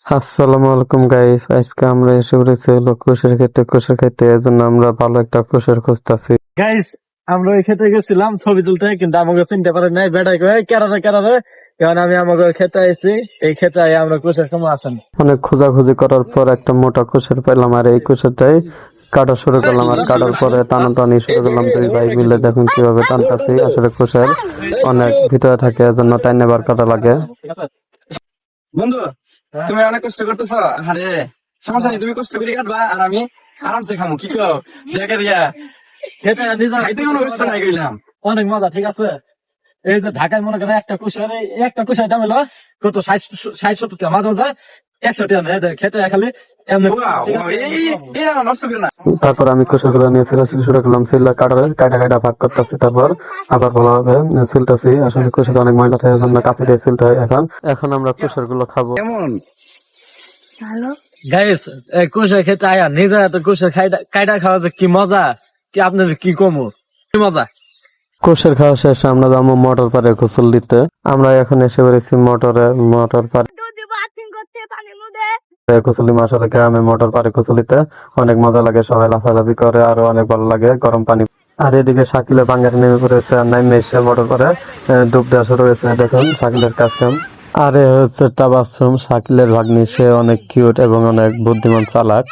আসসালামু আলাইকুম গাইস, আজকে আমরা এসে পড়েছি হলো কুশের খেতে এজন্য আমরা ভালো একটা কুশের খুঁজতেছি। গাইস, আমরা ওই খেতে গেছিলাম ছবি তুলতে, কিন্তু আমাকে চিনতে পারে নাই। বেটাই কয়ে কেরারে এখন আমি আমাকে খেতে আইছি। এই খেতে আই আমরা কুশের সময় আসেন। অনেক খোঁজাখুঁজি করার পর একটা মোটা কুশের পেলাম, আর এই কুশেরটাই কাটা শুরু করলাম। আর কাটার পরে টানাটানি শুরু করলাম দুই ভাই মিলে। দেখুন কিভাবে টানতাছি। আসলে কুশের অনেক ভিতরে থাকে, এজন্য টাইনে বার কাটা লাগে। বন্ধু, তুমি অনেক কষ্ট করতেছ। আরে সমস্যা নেই, তুমি কষ্ট করে কাটবা আর আমি আরামসে খামো। কি কও? দেখে দিয়া খেতে নিজে খাইতে কোনো কষ্ট নাই কইলাম। অনেক মজা, ঠিক আছে। এই যে ঢাকায় মনে করেন একটা কুশের দাম হলো কত 60-70 টাকা, মাঝে মাঝে 100 টাকা নেয়। খেতে খালি এমনি, ওয়াও, ঠিক আছে? এই রান্না নষ্ট করে না। তারপর আমি কুশেরগুলো নিয়ে ছিলাছিলি শুরু করলাম। সিল্লা কাটা কাটা ভাগ করতেছি, তারপর আবার ভালোভাবে সিলতেছি। আসলে কুশের অনেক ময়লা থাকে, এজন্য কাছে দিয়ে সিলতে হয়। এখন আমরা কুশের গুলো খাবো। কেমন? গাইস, কুশের খেতে আয়া নিজে এত কুশের কাইটা খাওয়া যে কি মজা, কি আপনাদের কি কমু, কি মজা। কোষের খাওয়া শেষে আমরা যাবো মোটর পাড়ে গোসল দিতে। আমরা এখন এসে পেরেছি মোটর পাড়ে গোসলি। মাসালে গ্রামে মোটর পাড়ে গোসলিতে অনেক মজা লাগে, সবাই লাফালাফি করে, আরো অনেক ভালো লাগে গরম পানি। আর এদিকে শাকিলের বাঙ্গারে নেমে পড়েছে, আর নাইমে এসে মোটর পাড়ে ডুব দেওয়া শুরু হয়েছে। দেখুন শাকিলের কাজ কাম। আর এ হচ্ছে তাবাসসুম, শাকিলের ভাগ্নি। সে অনেক কিউট এবং অনেক বুদ্ধিমান, চালাক।